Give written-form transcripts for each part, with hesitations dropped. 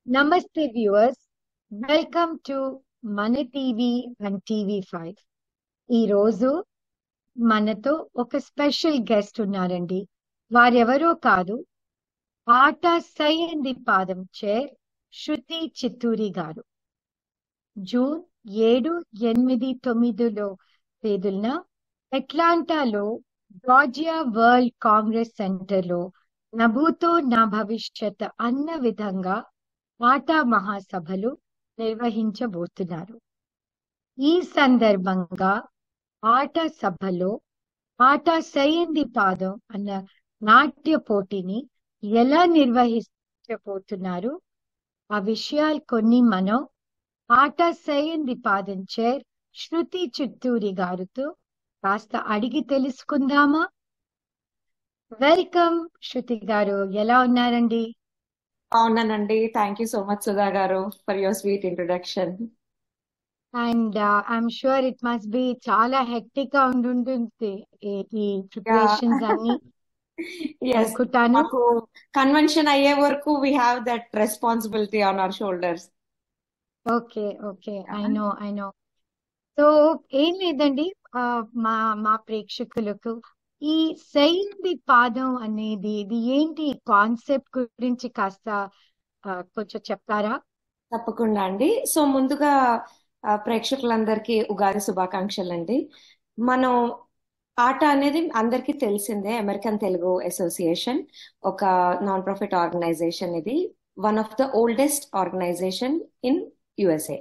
నమస్తే viewers, welcome to మన TV and TV 5. ఈ రోజు మనతో ఒక స్పెషల్ గెస్ట్ ఉన్నారండి. వారెవరో కాదు, ఆట సయ్యంది పాదం చైర్ శృతి చిత్తూరి గారు. జూన్ 7, 8, 9 తేదీన అట్లాంటాలో జార్జియా వరల్డ్ కాంగ్రెస్ సెంటర్లో నభూతో నా భవిష్యత్ అన్న విధంగా ఆటా మహాసభలు నిర్వహించబోతున్నారు. ఈ సందర్భంగా ఆట సభలో ఆట సయ్యంది పాదం అన్న నాట్య పోటీని ఎలా నిర్వహించబోతున్నారు, ఆ విషయాలు కొన్ని మనం ఆట సయ్యంది పాదం చైర్ శృతి చిత్తూరి గారితో కాస్త అడిగి తెలుసుకుందామా? వెల్కమ్ శృతి గారు, ఎలా ఉన్నారండి? అవునండి. Thank you so much Sudha గారు for your sweet introduction. And I'm sure it must be చాలా హెక్టిక్ గా ఉండుంటుంది ఈ యా ప్రిపరేషన్స్ అన్ని ఎస్, అనుకుంటాను. మాకు కన్వెన్షన్ అయ్యే వరకు we have that responsibility on hour shoulders. Okay okay, I know. So ఏం లేదండి, ఆ, మా మా ప్రేక్షకులకు ఈ సైంది పాదం అనేది ఇది ఏంటి కాన్సెప్ట్ గురించి కాస్త కొంచెం చెప్తారా? తప్పకుండా అండి. సో ముందుగా ప్రేక్షకులందరికీ ఉగాది శుభాకాంక్షలు అండి. మనం ఆట అనేది అందరికీ తెలిసిందే. అమెరికన్ తెలుగు అసోసియేషన్ ఒక నాన్ ప్రాఫిట్ ఆర్గనైజేషన్. ఇది one of the oldest organisation in USA.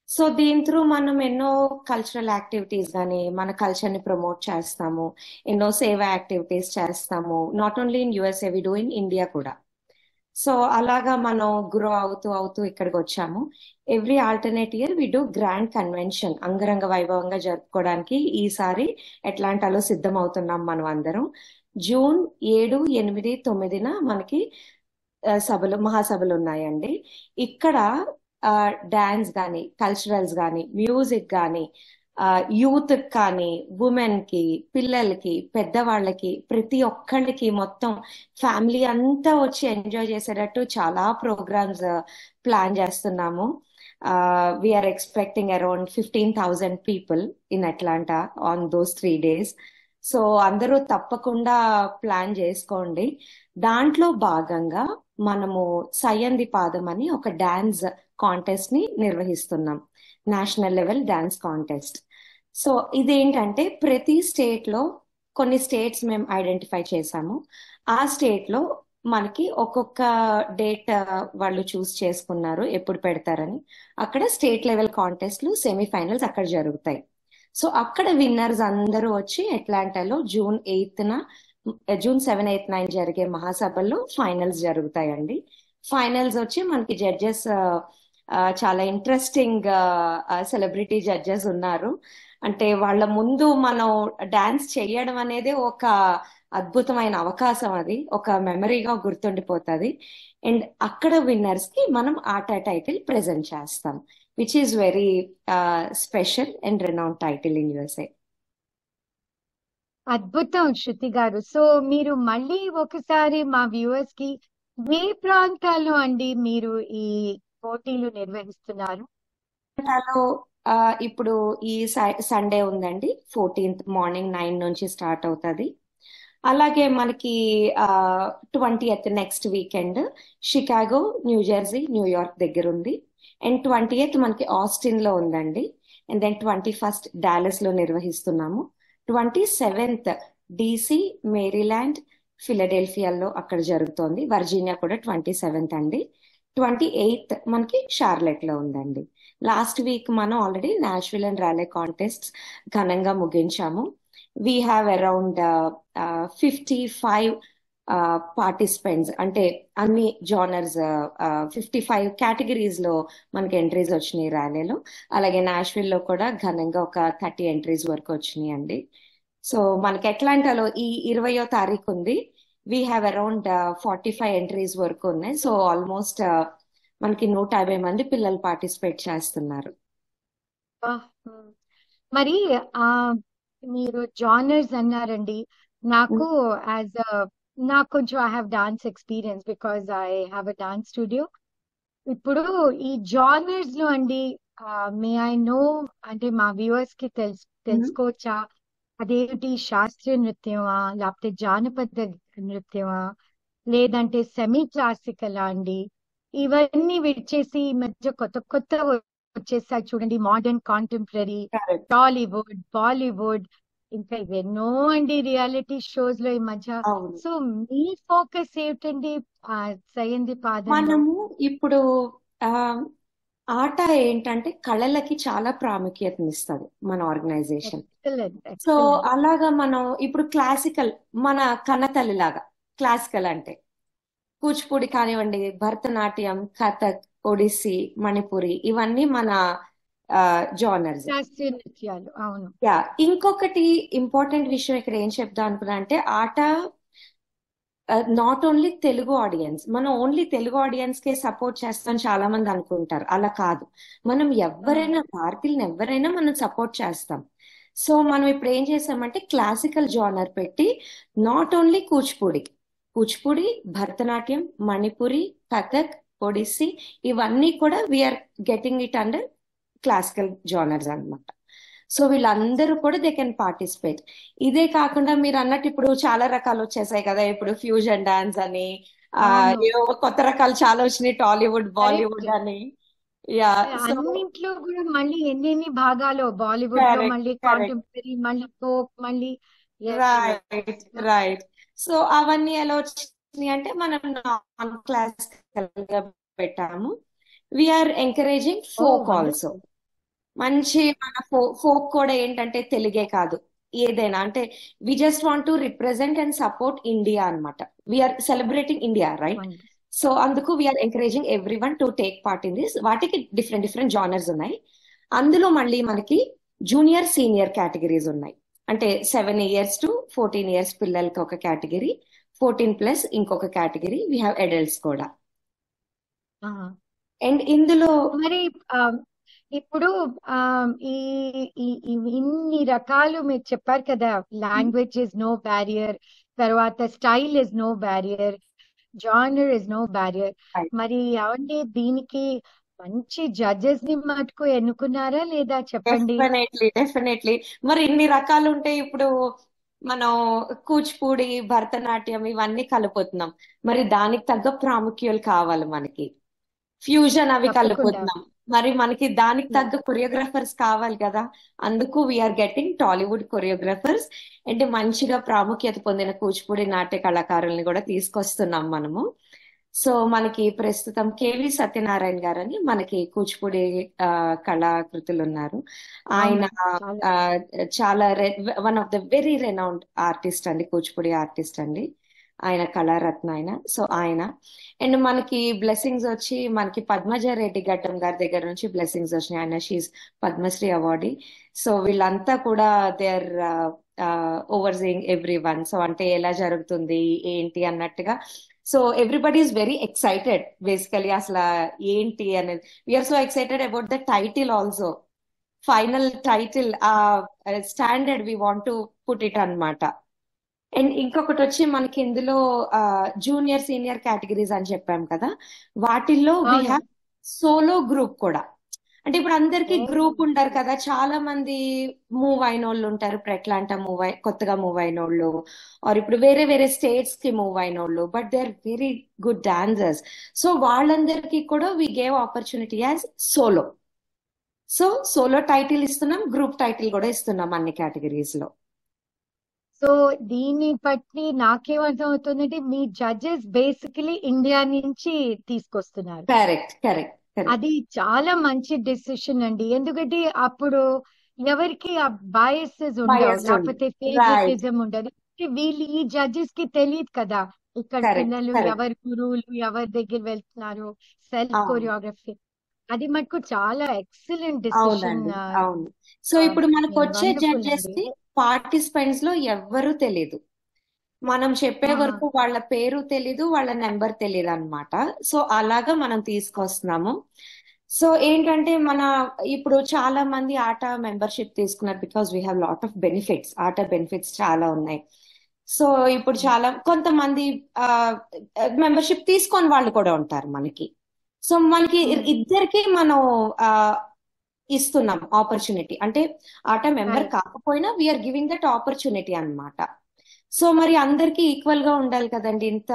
So దీని త్రూ మనం ఎన్నో కల్చరల్ యాక్టివిటీస్ కానీ మన కల్చర్ని ప్రమోట్ చేస్తాము, ఎన్నో సేవా యాక్టివిటీస్ చేస్తాము. Not only in USA, we do in India కూడా. సో అలాగా మనం గ్రో అవుతూ అవుతూ ఇక్కడికి వచ్చాము. Every alternate year we do grand convention అంగరంగ వైభవంగా జరుపుకోవడానికి ఈసారి అట్లాంటాలో సిద్ధం అవుతున్నాం మనం అందరం. జూన్ 7, 8, 9 మనకి మహాసభలు ఉన్నాయండి. ఇక్కడ డాన్స్ కానీ, కల్చరల్స్ కానీ, మ్యూజిక్ కానీ, యూత్ కానీ, ఉమెన్ కి, పిల్లలకి, పెద్దవాళ్ళకి, ప్రతి ఒక్కళ్ళకి మొత్తం ఫ్యామిలీ అంతా వచ్చి ఎంజాయ్ చేసేటట్టు చాలా ప్రోగ్రామ్స్ ప్లాన్ చేస్తున్నాము. We are expecting around 15,000 people in Atlanta on those 3 days. So అందరూ తప్పకుండా ప్లాన్ చేసుకోండి. దాంట్లో భాగంగా మనము సయ్యంది పాదం అని ఒక డాన్స్ కాంటెస్ట్ ని నిర్వహిస్తున్నాం, national level dance contest. So ఇదేంటంటే ప్రతి స్టేట్ లో కొన్ని స్టేట్స్ మేము ఐడెంటిఫై చేశాము. ఆ స్టేట్ లో మనకి ఒక్కొక్క డేట్ వాళ్ళు చూస్ చేసుకున్నారు ఎప్పుడు పెడతారని. అక్కడ స్టేట్ లెవెల్ కాంటెస్ట్లు, సెమీఫైనల్స్ అక్కడ జరుగుతాయి. సో అక్కడ విన్నర్స్ అందరూ వచ్చి అట్లాంటాలో జూన్ 7, 8, 9 జరిగే మహాసభల్లో ఫైనల్స్ జరుగుతాయండి. ఫైనల్స్ వచ్చి మనకి జడ్జెస్ చాలా ఇంట్రెస్టింగ్ సెలబ్రిటీ జడ్జెస్ ఉన్నారు. అంటే వాళ్ళ ముందు మనం డాన్స్ చేయడం అనేది ఒక అద్భుతమైన అవకాశం, అది ఒక మెమరీగా గుర్తుండిపోతుంది. అండ్ అక్కడ విన్నర్స్ కి మనం ఆట టైటిల్ ప్రెజెంట్ చేస్తాం, which is very special and renown title in USA. అద్భుతం శృతి గారు. సో మీరు మళ్ళీ ఒకసారి మా వ్యూవర్స్ కి ఏ ప్రాంతాల్లో అండి మీరు ఈ పోటీలు నిర్వహిస్తున్నారు? అమెరికాలో ఇప్పుడు ఈ సండే ఉందండి, 14th మార్నింగ్ 9 నుంచి స్టార్ట్ అవుతుంది. అలాగే మనకి 20th next weekend Chicago, New Jersey, New York దగ్గర ఉంది. అండ్ 20th మనకి ఆస్టిన్ లో ఉందండి. అండ్ దెన్ 21st డాలస్ లో నిర్వహిస్తున్నాము. 27th DC, మేరీల్యాండ్, ఫిలడెల్ఫియాలో అక్కడ జరుగుతోంది. వర్జీనియా కూడా 27th అండి. 28th మనకి షార్లెట్ లో ఉందండి. లాస్ట్ వీక్ మనం already Nashville and rally contest ఘనంగా ముగించాము. వీ హ్యావ్ అరౌండ్ 55 పార్టిసిపెంట్స్, అంటే అన్ని జానర్స్, 55 కేటగిరీస్ లో మనకి ఎంట్రీస్ వచ్చినాయి ర్యాలీలో. అలాగే నాష్విల్ లో కూడా ఘనంగా ఒక 30 ఎంట్రీస్ వరకు వచ్చినాయి అండి. సో మనకి అట్లాంటాలో ఈ 20వ తారీఖు ఉంది. వీ హ్యావ్ అరౌండ్ 45 ఎంట్రీస్ వరకు ఉన్నాయి. సో ఆల్మోస్ట్ మనకి 150 మంది పిల్లలు పార్టిసిపేట్ చేస్తున్నారు. ఆహ్, మరి ఆ మీరు జానర్స్ అన్నారండి. నాకు యాజ్ నాకు కొంచెం I have dance experience because I have a dance studio. ఇప్పుడు ఈ జానర్స్ లో అండి, మే ఐ నో, అంటే మా వ్యూవర్స్ కి తెలుసుకోవచ్చా? అదేమిటి, శాస్త్రీయ నృత్యమా, లేకపోతే జానపద నృత్యమా, లేదంటే సెమీ క్లాసికలా అండి? ఇవన్నీ విడిచేసి ఈ మధ్య కొత్త కొత్త వచ్చేసాయి చూడండి, modern contemporary, correct. Tollywood, Bollywood, ఇంకా ఇవెన్నో అండి రియాలిటీ షోస్ లో ఈ మధ్య. అవును. సో మీ ఫోకస్ ఏమిటండి ఆ సైంది పాదంలో? మనము ఇప్పుడు ఆ ఆట ఏంటంటే కళలకి చాలా ప్రాముఖ్యతనిస్తుంది మన ఆర్గనైజేషన్. Excellent, so excellent. అలాగా మనం ఇప్పుడు క్లాసికల్, మన కన్నతల్లి లాగా క్లాసికల్ అంటే కూచిపూడి కానివ్వండి, భరతనాట్యం, కథక్, ఒడిస్సీ, మణిపురి, ఇవన్నీ మన జానర్స్. శాస్త్రీయ నృత్యాలు, అవును. యా, ఇంకొకటి ఇంపార్టెంట్ విషయం ఇక్కడ ఏం చెప్దాం అనుకున్నా అంటే ఆట నాట్ ఓన్లీ తెలుగు ఆడియన్స్, మనం ఓన్లీ తెలుగు ఆడియన్స్ కే సపోర్ట్ చేస్తాం చాలా మంది అనుకుంటారు. అలా కాదు, మనం ఎవరైనా భారతీయులను ఎవరైనా మనం సపోర్ట్ చేస్తాం. సో మనం ఇప్పుడు ఏం చేసామంటే క్లాసికల్ జానర్ పెట్టి నాట్ ఓన్లీ కూచిపూడి, భరతనాట్యం, మణిపురి, కథక్, ఒడిస్సీ, ఇవన్నీ కూడా we are getting it under classical genres అన్నమాట. సో వీళ్ళందరూ కూడా దే కెన్ పార్టిసిపేట్. ఇదే కాకుండా మీరు అన్నట్టు ఇప్పుడు చాలా రకాలు వచ్చేసాయి కదా, ఇప్పుడు ఫ్యూజన్ డాన్స్ అని, అవును, ఏవో కొత్త రకాలు చాలా వచ్చినాయి, టాలీవుడ్, కరెక్ట్. బాలీవుడ్ అని. యా. సో అన్నింట్లో కూడా మళ్ళీ ఎన్ని భాగాలు, బాలీవుడ్ లో కరెక్ట్, మళ్ళీ కరెక్ట్. కాంటెంపరీ, మళ్ళీ ఫోక్, మళ్ళీ ఎస్, రైట్, రైట్. సో అవన్నీ ఎలా వచ్చినాయి అంటే మనం నాన్ క్లాసికల్ గా పెట్టాము. We're encouraging oh folk also. Wonderful. మంచి మన ఫోక్ కూడా ఏంటంటే తెలుగే కాదు, ఏదైనా అంటే we just want to represent and support India అన్నమాట. We're celebrating India, right? So అందుకు we're encouraging everyone to take part in this. వాటికి డిఫరెంట్ డిఫరెంట్ జానర్స్ ఉన్నాయి. అందులో మళ్ళీ మనకి జూనియర్ సీనియర్ కేటగిరీస్ ఉన్నాయి. అంటే 7 years to 14 years పిల్లలకి ఒక కేటగిరీ, 14+ ఇంకొక కేటగిరీ, వీ హ్యావ్ అడల్ట్స్ కూడా. అండ్ ఇందులో మరి ఆ, ఇప్పుడు ఆ, ఈ ఇన్ని రకాలు మీరు చెప్పారు కదా, లాంగ్వేజ్ ఇస్ నో బ్యారియర్, తర్వాత style is no barrier, genre is no barrier. మరి ఏమండి, దీనికి మంచి జడ్జెస్ ని మటుకు ఎన్నుకున్నారా లేదా చెప్పండి? Definitely, definitely. మరి ఇన్ని రకాలు ఉంటాయి. ఇప్పుడు మనం కూచిపూడి, భరతనాట్యం ఇవన్నీ కలుపుతున్నాం, మరి దానికి తగ్గ ప్రాముఖ్యాలు కావాలి మనకి. ఫ్యూజన్ అవి తప్పకుండా. కలుపుతున్నాం, మరి మనకి దానికి తగ్గ కొరియోగ్రాఫర్స్ కావాలి కదా. అందుకు వీఆర్ గెటింగ్ టాలీవుడ్ కొరియోగ్రాఫర్స్. అంటే మంచిగా ప్రాముఖ్యత పొందిన కూచిపూడి నాట్య కళాకారుల్ని కూడా తీసుకొస్తున్నాం మనము. సో మనకి ప్రస్తుతం కేవి సత్యనారాయణ గారని మనకి కూచిపూడి కళాకృతులు ఉన్నారు. ఆయన అవును, చాలా. ఆ, చాలా one of the very renowned artist అండి, కూచిపూడి ఆర్టిస్ట్ అండి. ఆయన కళారత్న ఆయన. సో ఆయన అండ్ మనకి బ్లెస్సింగ్స్ వచ్చి మనకి పద్మజ రెడ్డి ఘట్టం గారి దగ్గర నుంచి బ్లెస్సింగ్స్ వచ్చినాయి. ఆయన షీఈ్ పద్మశ్రీ అవార్డీ. సో వీళ్ళంతా కూడా they are overseeing every one. So అంటే ఎలా జరుగుతుంది ఏంటి అన్నట్టుగా. So everybody is very excited basically. అసలు ఏంటి అనేది, we are so excited about the title also. Final title standard we want to put it అన్నమాట. అండ్ ఇంకొకటి వచ్చి మనకి ఇందులో జూనియర్ సీనియర్ కేటగిరీస్ అని చెప్పాం కదా, వాటిల్లో వీ అవును. హ్యావ్ సోలో గ్రూప్ కూడా. అంటే ఇప్పుడు అందరికి ఓ, గ్రూప్ ఉండరు కదా, చాలా మంది మూవ్ అయిన వాళ్ళు ఉంటారు. ఇప్పుడు ఎట్లా అంటే కొత్తగా మూవ్ అయిన వాళ్ళు, ఆర్ ఇప్పుడు వేరే వేరే స్టేట్స్ కి మూవ్ అయిన వాళ్ళు, but they are very good dancers. So వాళ్ళందరికీ కూడా we gave opportunity as solo. So solo title ఇస్తున్నాం, గ్రూప్ టైటిల్ కూడా ఇస్తున్నాం అన్ని కేటగిరీస్ లో. సో దీన్ని బట్టి నాకేమర్థం అవుతుందంటే మీ జడ్జెస్ బేసికలీ ఇండియా నుంచి తీసుకొస్తున్నారు. Correct, correct, correct. అది చాలా మంచి డెసిషన్ అండి, ఎందుకంటే అప్పుడు ఎవరికి ఆ బయాసెస్ ఉండవు, బయస్ ఉంది. లేకపోతే రైట్. ఫేవరెటిజం ఉండదు. వీళ్ళు ఈ జడ్జెస్ కి తెలియదు కదా ఇక్కడ కరెక్ట్, పిల్లలు కరెక్ట్. ఎవరి గురువులు ఎవరి దగ్గర వెళ్తున్నారు, సెల్ఫ్ అవును, కోరియోగ్రఫీ. అది మటుకు చాలా ఎక్సలెంట్ డెసిషన్. అవునండి, అవును. సో ఇప్పుడు మనకు వచ్చే వండర్ఫుల్ జడ్జెస్ అండి. కి పార్టిసిపెంట్స్ లో ఎవ్వరూ తెలీదు. మనం చెప్పే ఆహా. వరకు వాళ్ళ పేరు తెలీదు, వాళ్ళ నెంబర్ తెలీదు అన్నమాట. సో అలాగా మనం తీసుకొస్తున్నాము. సో ఏంటంటే మన ఇప్పుడు చాలా మంది ఆట మెంబర్షిప్ తీసుకున్నారు because we have lot of benefits. ఆట బెనిఫిట్స్ చాలా ఉన్నాయి. సో ఇప్పుడు చాలా కొంతమంది మెంబర్షిప్ తీసుకొని వాళ్ళు కూడా ఉంటారు మనకి. సో మనకి ఉమ్, ఇద్దరికి మనం ఆ, ఇస్తున్నాం ఆపర్చునిటీ. అంటే ఆట మెంబర్ కరెక్ట్. కాకపోయినా వీఆర్ గివింగ్ దట్ ఆపర్చునిటీ అన్నమాట. సో మరి అందరికీ ఈక్వల్ గా ఉండాలి కదండి. ఇంత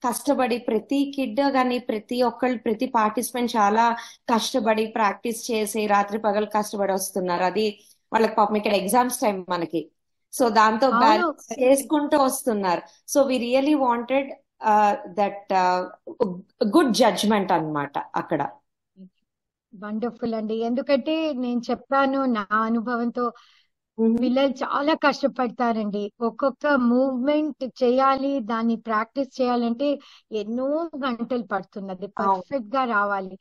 కష్టపడి ప్రతి కిడ్ కానీ ప్రతి ఒక్కళ్ళు ప్రతి పార్టిసిపెంట్ చాలా కష్టపడి ప్రాక్టీస్ చేసి రాత్రి పగలు కష్టపడి వస్తున్నారు. అది వాళ్ళకి పాపం ఇక్కడ ఎగ్జామ్స్ టైం మనకి. సో దాంతో అవును, బ్యాలెన్స్ కరెక్ట్. చేసుకుంటూ వస్తున్నారు. So we really wanted that good judgement అన్నమాట అక్కడ. వండర్ఫుల్ అండి. ఎందుకంటే నేను చెప్పాను నా అనుభవంతో, మ్మ్. పిల్లలు చాలా కష్టపడతారండి. ఒక్కొక్క మూవ్మెంట్ చేయాలి, దాన్ని ప్రాక్టీస్ చేయాలంటే ఎన్నో గంటలు పడుతున్నది, అవును. పర్ఫెక్ట్ గా రావాలి.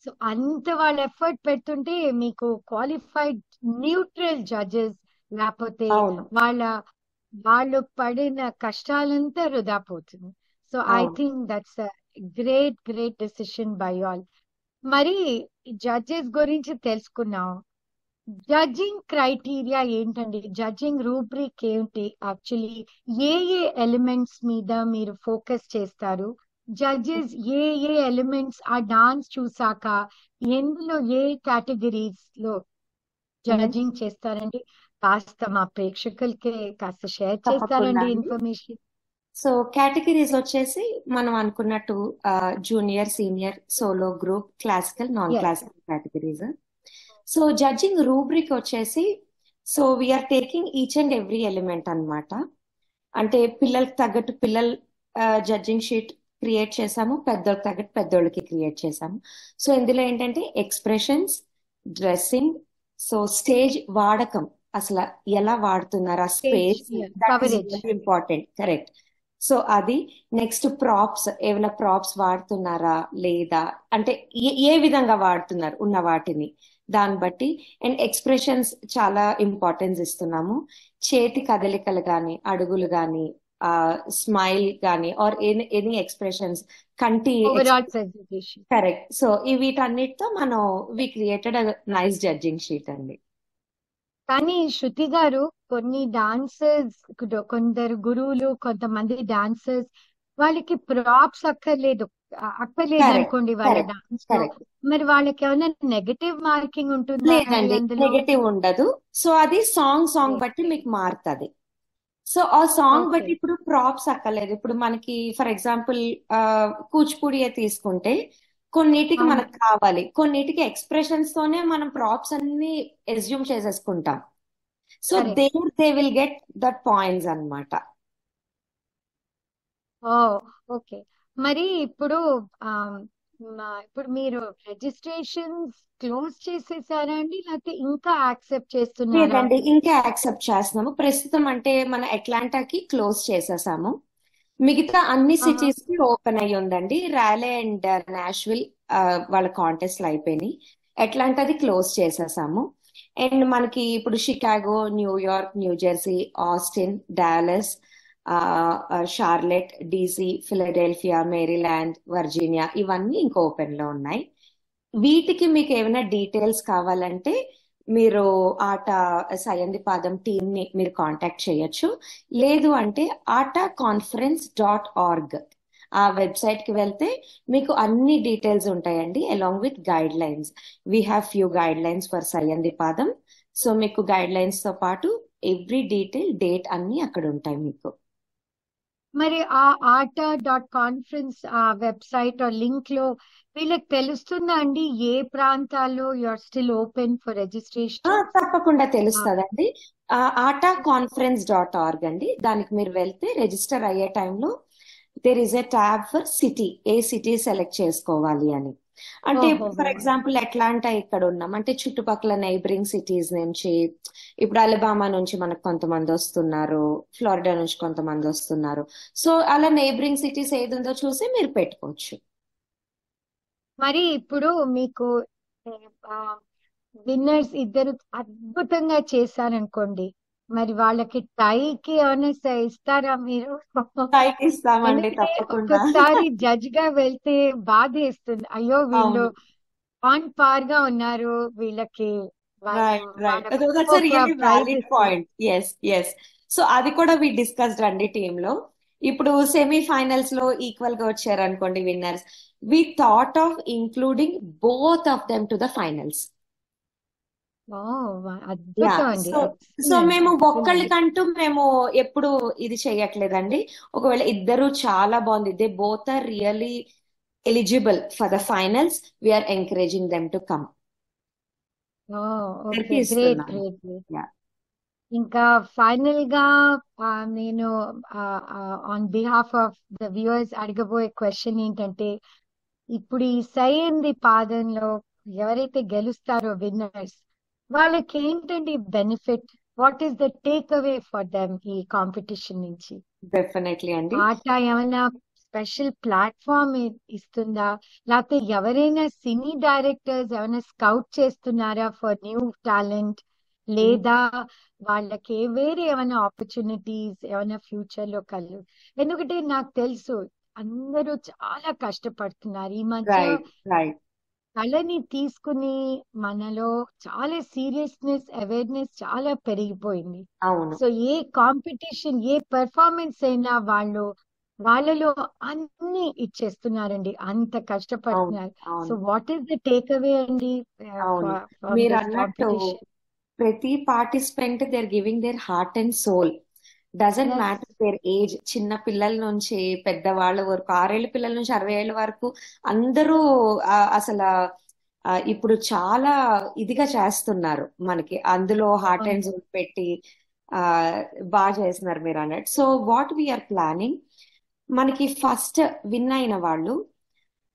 సో అంత వాళ్ళు ఎఫర్ట్ పెడుతుంటే మీకు క్వాలిఫైడ్ న్యూట్రల్ జడ్జెస్ లేకపోతే అవును. వాళ్ళ వాళ్ళు పడిన కష్టాలంతా వృధా పోతుంది. సో ఐ అవును. Think that's great great decision by all. మరి జడ్జెస్ గురించి తెలుసుకున్నాం. జడ్జింగ్ క్రైటీరియా ఏంటండి? జడ్జింగ్ రూబ్రిక్ ఏంటి యాక్చువల్లీ? ఏ ఏ ఎలిమెంట్స్ మీద మీరు ఫోకస్ చేస్తారు? జడ్జెస్ ఏ ఏ ఎలిమెంట్స్ ఆ డాన్స్ చూసాక ఎందులో ఏ కేటగిరీస్ లో మ్మ్. జడ్జింగ్ చేస్తారండి? కాస్త మా ప్రేక్షకులకి కాస్త షేర్ తప్పకుండా చేస్తారండి అండి. ఇన్ఫర్మేషన్? సో కేటగిరీస్ వచ్చేసి మనం అనుకున్నట్టు junior, senior, solo, group, classical, non yes. Classical categories. So judging rubric వచ్చేసి, so we're taking each and every element అన్నమాట. అంటే పిల్లలకి తగ్గట్టు పిల్లలు జడ్జింగ్ షీట్ క్రియేట్ చేసాము, పెద్దోళ్ళకి తగ్గట్టు పెద్దోళ్ళకి క్రియేట్ చేసాము. సో ఇందులో ఏంటంటే ఎక్స్ప్రెషన్స్, డ్రెస్సింగ్, సో స్టేజ్ వాడకం, అసలు ఎలా వాడుతున్నారు ఆ stage space, that is coverage. Very important. Correct. So అది. నెక్స్ట్ ప్రాప్స్, ఏమైనా ప్రాప్స్ వాడుతున్నారా లేదా, అంటే ఏ విధంగా వాడుతున్నారు ఉన్న వాటిని దాన్ని బట్టి. అండ్ ఎక్స్ప్రెషన్స్ చాలా ఇంపార్టెన్స్ ఇస్తున్నాము. చేతి కదలికలు కానీ, అడుగులు కానీ, స్మైల్ కానీ, ఆర్ ఎనీ ఎక్స్ప్రెషన్స్, కంటి ఓవరాల్ ప్రెజెంటేషన్. కరెక్ట్. సో ఈ వీటన్నిటితో మనం we created nice judging sheet అండి. కానీ శృతి గారు, కొన్ని డాన్సర్స్, కొందరు గురువులు, కొంతమంది డాన్సర్స్ వాళ్ళకి ప్రాప్స్ అక్కర్లేదు, అక్కర్లేదు కరెక్ట్. అనుకోండి వాళ్ళ కరెక్ట్. డాన్స్ లో. కరెక్ట్. మరి వాళ్ళకి ఏమైనా నెగటివ్ మార్కింగ్ ఉంటుందా అండి లేదండి, అందులో? నెగటివ్ ఉండదు. సో అది సాంగ్ బట్టి మీకు మారుతుంది. సో ఆ సాంగ్ ఓకే. బట్టి ఇప్పుడు ప్రాప్స్ అక్కర్లేదు. ఇప్పుడు మనకి ఫర్ ఎగ్జాంపుల్ కూచిపూడియే తీసుకుంటే కొన్నిటికి అవును, మనకు కావాలి, కొన్నిటికి ఎక్స్ప్రెషన్స్ తోనే మనం ప్రాప్స్ అన్ని ఎస్యూమ్ చేసేసుకుంటాం. So correct. They will get that points అన్నమాట. Oh, okay. మరి ఇప్పుడు ఇప్పుడు మీరు రిజిస్ట్రేషన్స్ క్లోజ్ చేసేసారా అండి, లేకపోతే ఇంకా యాక్సెప్ట్ చేస్తున్నారా? లేదండి, ఇంకా యాక్సెప్ట్ చేస్తున్నాము ప్రస్తుతం. అంటే మన అట్లాంటాకి క్లోజ్ చేసేసాము. మిగతా అన్ని ఆహా. సిటీస్ కి ఓపెన్ అయ్యి ఉందండి. ర్యాలే అండ్ నాష్విల్ వాళ్ళ కాంటెస్ట్లు అయిపోయినాయి. అట్లాంటాది క్లోజ్ చేసేసాము. అండ్ మనకి ఇప్పుడు Chicago, New York, New Jersey, Austin, Dallas, Charlotte, DC, Philadelphia, Maryland, Virginia ఇవన్నీ ఇంకా ఓపెన్ లో ఉన్నాయి. వీటికి మీకు ఏమైనా డీటెయిల్స్ కావాలంటే మీరు ఆట సయందిపాదం టీమ్ ని మీరు కాంటాక్ట్ చేయొచ్చు. లేదు అంటే ATAconference.org ఆ వెబ్సైట్ కి వెళ్తే మీకు అన్ని డీటెయిల్స్ ఉంటాయండి, along with guidelines. We have few guidelines for Sayyandipadam. So మీకు గైడ్ లైన్స్ తో పాటు ఎవ్రీ డీటెయిల్, డేట్ అన్ని అక్కడ ఉంటాయి మీకు. మరి ఆ ATA.conference ఆ వెబ్సైట్ లింక్ లో వీళ్ళకి తెలుస్తుందా అండి ఏ ప్రాంతాల్లో you are still open for registration? తప్పకుండా తెలుస్తుందండి. ATAconference.org అండి, దానికి మీరు వెళ్తే రిజిస్టర్ అయ్యే టైంలో there is a tab for city, ఏ సిటీ సెలెక్ట్ చేసుకోవాలి అని. అంటే ఓహో. ఇప్పుడు ఫర్ ఎగ్జాంపుల్ అట్లాంటా ఇక్కడ ఉన్నాం అంటే చుట్టుపక్కల నైబరింగ్ సిటీస్ నుంచి, ఇప్పుడు అలబామా నుంచి మనకు కొంతమంది వస్తున్నారు, ఫ్లోరిడా నుంచి కొంతమంది వస్తున్నారు. సో అలా నైబరింగ్ సిటీస్ ఏది ఉందో చూసి మీరు పెట్టుకోవచ్చు. మరి ఇప్పుడు మీకు విన్నర్స్ ఇద్దరు అద్భుతంగా చేశారనుకోండి, మరి వాళ్ళకి టైకి ఏమైనా ఇస్తారా మీరు? పైకి ఇస్తామండి ఎందుకంటే తప్పకుండా. ఒక్కొక్కసారి జడ్జ్ గా వెళ్తే బాధేస్తుంది, అయ్యో వీళ్ళు అవును. ఆన్ పార్ గా ఉన్నారు, వీళ్ళకి వాళ్ళు రైట్. రైట్. వాళ్ళకు దట్స్ ఒక రియల్లీ ప్రైజ్ వ్యాలిడ్ ఇస్తే. పాయింట్. ఎస్. ఎస్. సో అది కూడా వి డిస్కస్డ్ అండి టీమ్ లో. ఇప్పుడు సెమీఫైనల్స్ లో ఈక్వల్ గా వచ్చారు అనుకోండి winners. We thought of including both of them to the finals. Oh yeah. అద్భుతం అండి, సో ఎక్సలెంట్ మేము ఎక్సలెంట్. ఒక్కళ్ళకంటూ మేము ఎప్పుడు ఇది చెయ్యట్లేదండి. ఒకవేళ ఇద్దరు చాలా బాగుంది, they both are really eligible for the finals, we're encouraging them to come. Oh అందరికి ఓకే, గ్రేట్ ఇస్తున్నాము. Great great. యా. ఇంకా ఫైనల్ గా నేను on behalf of the viewers అడగబోయే క్వశ్చన్ ఏంటంటే, ఇప్పుడు ఈ సైంది పాదంలో ఎవరైతే గెలుస్తారో విన్నర్స్, వాళ్ళకి ఏంటండి benefit? What is the take away for them ఈ కాంపిటీషన్ నుంచి? డెఫినెట్లీ అండి. ఆట ఏమైనా స్పెషల్ ప్లాట్ఫామ్ ఇస్తుందా? లేకపోతే ఎవరైనా సినీ డైరెక్టర్స్ ఏమైనా స్కౌట్ చేస్తున్నారా ఫర్ న్యూ టాలెంట్? లేదా వాళ్ళకి వేరే ఏమైనా ఆపర్చునిటీస్ ఏమైనా ఫ్యూచర్ లో ఎందుకంటే నాకు తెలుసు అందరూ చాలా కష్టపడుతున్నారు ఈ మధ్య. Right right. కళని తీసుకుని మనలో చాలా సీరియస్నెస్, అవేర్నెస్ చాలా పెరిగిపోయింది. అవును సో ఏ కాంపిటీషన్, ఏ పెర్ఫార్మెన్స్ అయినా వాళ్ళలో అన్ని ఇచ్చేస్తున్నారండి, అంత అవును కష్టపడుతున్నారు. సో అవును what is the take away అండి అవును. ఫ్రమ్ మీరు దిస్ అన్నట్టు కాంపిటీషన్? ప్రతి participant they are giving their heart and soul. Doesn't ఎస్. Matter their age. చిన్న పిల్లల నుంచి పెద్దవాళ్ళ వరకు, 6 ఏళ్ల పిల్లల నుంచి 60 ఏళ్ల వరకు అందరూ అసలు ఇప్పుడు చాలా ఇదిగా చేస్తున్నారు మనకి, అందులో హార్ట్ అండ్ సోల్ పెట్టి ఆ బాగా చేస్తున్నారు మీరు అన్నట్టు. సో వాట్ వీఆర్ ప్లానింగ్, మనకి ఫస్ట్ విన్ అయిన వాళ్ళు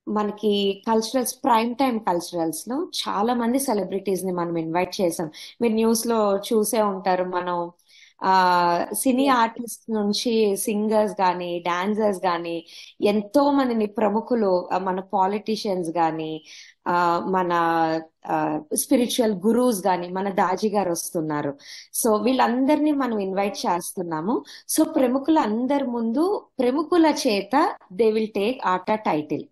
మనకి కల్చరల్స్, ప్రైమ్ టైమ్ కల్చరల్స్ లో చాలా మంది సెలబ్రిటీస్ ని మనం ఇన్వైట్ చేసాం. మీరు న్యూస్ లో చూసే ఉంటారు. మనం ఆ సినీ ఎస్. ఆర్టిస్ట్ నుంచి సింగర్స్ గాని, డాన్సర్స్ గాని, ఎంతో మందిని ప్రముఖులు, మన పాలిటిషియన్స్ గాని, ఆ మన స్పిరిచువల్ గురూస్ గాని, మన దాజీ గారు వస్తున్నారు. సో వీళ్ళందరినీ మనం ఇన్వైట్ చేస్తున్నాము. సో ప్రముఖుల అందరి ముందు, ప్రముఖుల చేత దే విల్ టేక్ ఆట టైటిల్.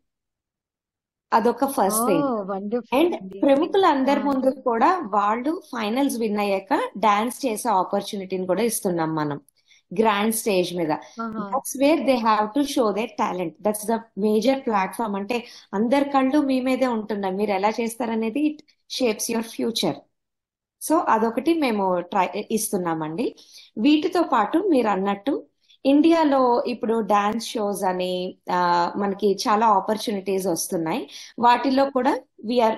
అదొక ఓ ఫస్ట్ థింగ్. వండర్ఫుల్ అండ్ అండి. ప్రముఖులందరి ముందు కూడా వాళ్ళు ఫైనల్స్ విన్ అయ్యాక డాన్స్ చేసే ఆపర్చునిటీని కూడా ఇస్తున్నాం మనం గ్రాండ్ స్టేజ్ మీద. That's where they have to show their talent. That's the major platform. అంటే అందరి కళ్ళు మీ మీదే ఉంటున్నాయి, మీరు ఎలా చేస్తారనేది it shapes your future. So అదొకటి మేము ఇస్తున్నామండి. వీటితో పాటు మీరు అన్నట్టు ఇండియాలో ఇప్పుడు డాన్స్ షోస్ అని మనకి చాలా ఆపర్చునిటీస్ వస్తున్నాయి. వాటిలో కూడా we're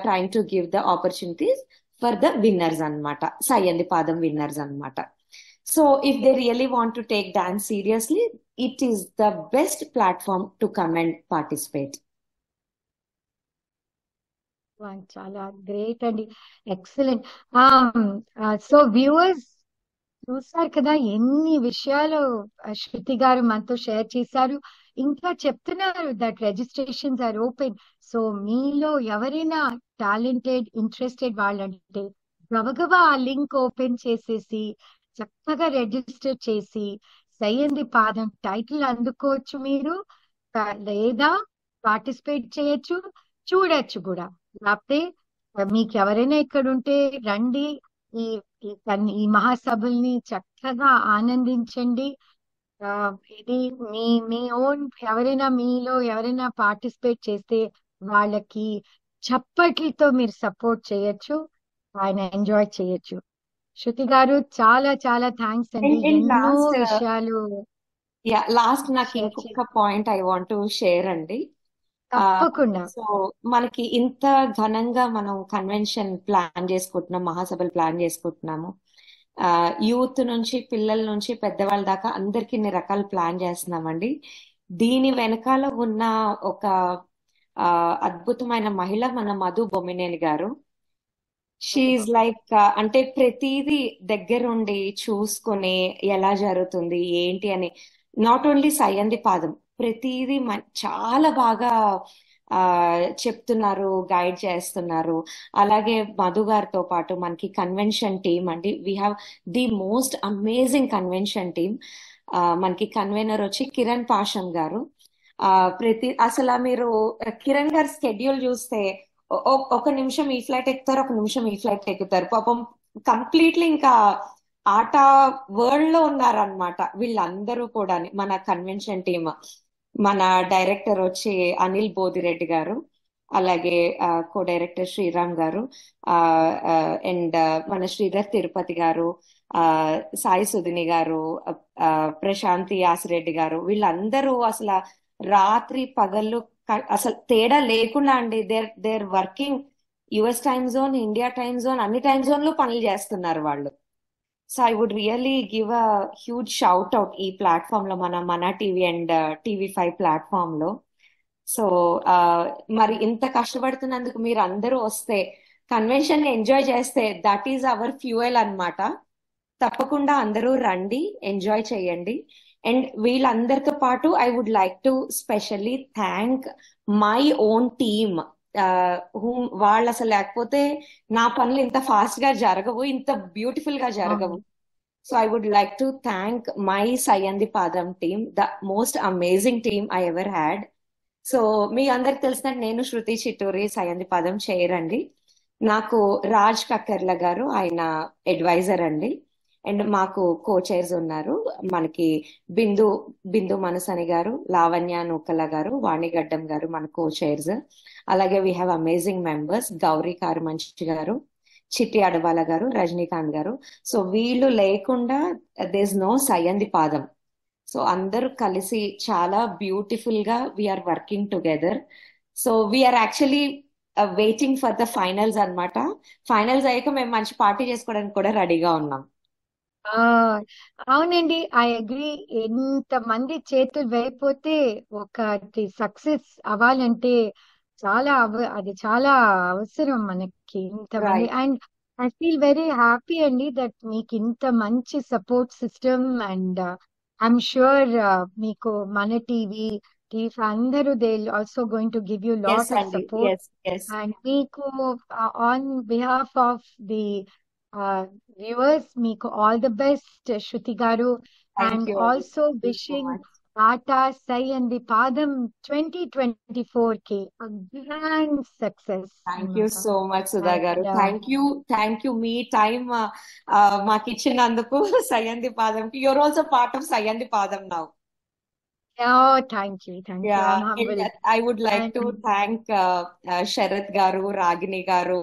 trying to give the opportunities for the winners అన్నమాట, సయ్యంది పాదం విన్నర్స్ అన్నమాట. So if they really want to take dance seriously, it is the best platform to come and participate. చాలా గ్రేట్ అండి, ఎక్సలెంట్. సో వ్యూవర్స్ చూసారు కదా ఎన్ని విషయాలు శృతి గారు మనతో షేర్ చేశారు. ఇంకా చెప్తున్నారు that registrations are open. So మీలో ఎవరైనా టాలెంటెడ్, ఇంట్రెస్టెడ్ వాళ్ళంటే గబగబా ఆ లింక్ ఓపెన్ చేసేసి చక్కగా రిజిస్టర్ చేసి సయ్యంది పాదం టైటిల్ అందుకోవచ్చు మీరు. లేదా పార్టిసిపేట్ చేయొచ్చు, చూడొచ్చు కూడా. లేకపోతే మీకు ఎవరైనా ఇక్కడ ఉంటే రండి, ఈ ఈ మహాసభల్ని చక్కగా ఆనందించండి. ఆ, ఇది మీ మీ ఓన్ ఎవరైనా మీలో ఎవరైనా పార్టిసిపేట్ చేస్తే వాళ్ళకి చప్పట్లతో మీరు సపోర్ట్ చేయొచ్చు, ఆయన ఎంజాయ్ చేయొచ్చు. శృతి గారు చాలా చాలా థ్యాంక్స్ అండి, అండ్ ఎన్నో విషయాలు లాస్ట్ నాకు షేర్ ఇంకొక చేసి. Point I want to share అండి. తప్పకుండా. సో మనకి ఇంత ఘనంగా మనం కన్వెన్షన్ ప్లాన్ చేసుకుంటున్నాం, మహాసభలు ప్లాన్ చేసుకుంటున్నాము. యూత్ నుంచి పిల్లల నుంచి పెద్దవాళ్ళ దాకా అందరికి ఇన్ని రకాల ప్లాన్ చేస్తున్నామండి. దీని వెనకాల ఉన్న ఒక అద్భుతమైన మహిళ మన మధు బొమ్మినేని గారు. షీఈ్ లైక్, అంటే ప్రతిదీ దగ్గరుండి చూసుకొని ఎలా జరుగుతుంది ఏంటి అని, నాట్ ఓన్లీ సయ్యంది పాదం, ప్రతిదీ చాలా బాగా ఆ చెప్తున్నారు, గైడ్ చేస్తున్నారు. అలాగే మధు గారితో పాటు మనకి కన్వెన్షన్ టీమ్ అండి, we have the most amazing convention team. మనకి కన్వీనర్ వచ్చి కిరణ్ పాషం గారు. అసలు మీరు కిరణ్ గారి స్కెడ్యూల్ చూస్తే ఒక నిమిషం ఈ ఫ్లైట్ ఎక్కుతారు, ఒక నిమిషం ఈ ఫ్లైట్ ఎక్కుతారు. పాపం కంప్లీట్లీ ఇంకా ఆట వరల్డ్ లో ఉన్నారనమాట వీళ్ళందరూ కూడా. మన కన్వెన్షన్ టీమ్, మన డైరెక్టర్ వచ్చి అనిల్ బోదిరెడ్డి గారు, అలాగే కో డైరెక్టర్ శ్రీరామ్ గారు, అండ్ మన శ్రీధర్ తిరుపతి గారు, ఆ సాయి సుధిని గారు, ఆ, ప్రశాంతి యాసిరెడ్డి గారు, వీళ్ళందరూ అసలు రాత్రి పగళ్ళు అసలు తేడా లేకుండా అండి. There working US time zone, India time zone, అన్ని టైమ్ జోన్లు పనులు చేస్తున్నారు వాళ్ళు. So I would really give a huge shout out ఈ ప్లాట్ఫామ్ లో, మన టీవీ అండ్ టీవీ 5 ప్లాట్ఫామ్ లో. సో మరి ఇంత కష్టపడుతున్నందుకు మీరు అందరూ వస్తే, కన్వెన్షన్ ఎంజాయ్ చేస్తే, దట్ ఈజ్ అవర్ ఫ్యూయల్ అన్నమాట. తప్పకుండా అందరూ రండి, ఎంజాయ్ చేయండి. అండ్ వీళ్ళందరితో పాటు I would like to specially thank my own team. వాళ్ళు అసలు లేకపోతే నా పనులు ఇంత ఫాస్ట్ గా జరగవు, ఇంత బ్యూటిఫుల్ గా జరగవు. So I would like to thank my Sayyandi Padam team, the most amazing team I ever had. So మీ అందరికి తెలిసినట్టు నేను శృతి చిట్టూరి సయ్యంది పాదం చేయరండి. నాకు రాజ్ కక్కర్ల గారు, ఆయన అడ్వైజర్ అండి. అండ్ మాకు కో చైర్స్ ఉన్నారు. మనకి బిందు బిందు మనసని గారు, లావణ్య నూకల గారు, వాణిగడ్డం గారు మన కో చైర్స్. అలాగే we have amazing members, Gauri Karumanchi గారు, చిట్టి అడవాల గారు, రజనీకాంత్ గారు. సో వీళ్ళు లేకుండా దేస్ నో సయ్యంది పాదం. సో అందరూ కలిసి చాలా బ్యూటిఫుల్ గా we are working together. So we are actually waiting for the finals అన్నమాట. ఫైనల్స్ అయ్యాక మేము మంచి పార్టీ చేసుకోవడానికి కూడా రెడీగా ఉన్నాం. ఆ అవునండి, ఐ అగ్రి. ఎంతమంది చేతులు వేయపోతే ఒకటి సక్సెస్ అవ్వాలంటే అది చాలా అవసరం మనకి, ఇంతమంది. Right. And I feel very happy అండి దట్ మీకు ఇంత మంచి సపోర్ట్ సిస్టమ్. అండ్ ఐఎమ్ షూర్ మీకు మన టీవీ అందరూ they also going to give you as lot of అండి, సపోర్ట్. Yes yes. అండ్ మీకు on behalf of the viewers, మీకు ఆల్ ద బెస్ట్ శృతి గారు. థ్యాంక్ అండ్ యూ అండి, also thank you so wishing much. ATA Sayyandi Padam 2024 కి grand success thank you అన్నమాట. So much Sudha గారు. And thank you me time మాకు ఇచ్చినందుకు. సయ్యంది పాదంకి your also part of సయ్యంది పాదం now. Thank you Yeah, I'm and humble. I would like to and thank Sharath garu, Ragini garu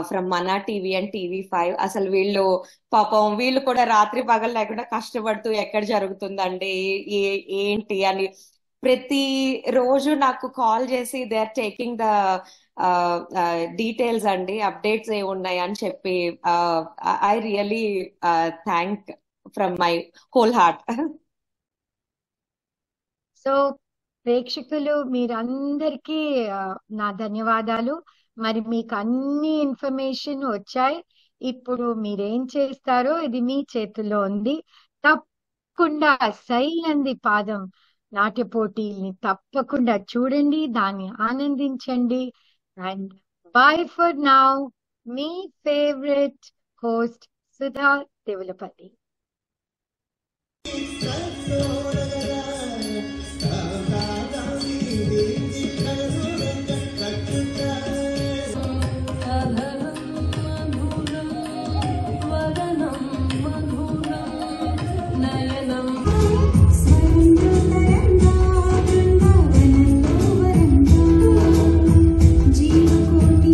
from Mana TV and TV5. అసలు వీళ్ళు పాపం వీళ్ళు కూడా రాత్రి పగలు లేకుండా కష్టపడుతూ ఎక్కడ జరుగుతుందండి, ఏంటి అని ప్రతి రోజు నాకు కాల్ చేసి they are taking the details అండి, అప్డేట్స్ ఏ ఉన్నాయి అని చెప్పి. I really thank from my whole heart. So ప్రేక్షకులు మీరందరికీ నా ధన్యవాదాలు. మరి మీకు అన్ని ఇన్ఫర్మేషన్ వచ్చాయి. ఇప్పుడు మీరేం చేస్తారో ఇది మీ చేతుల్లో ఉంది. తప్పకుండా సయ్యంది పాదం నాట్య పోటీల్ని తప్పకుండా చూడండి, దాన్ని ఆనందించండి. అండ్ బై ఫర్ నౌ, మీ ఫేవరెట్ హోస్ట్ సుధా దేవులపల్లి. జీవకోటి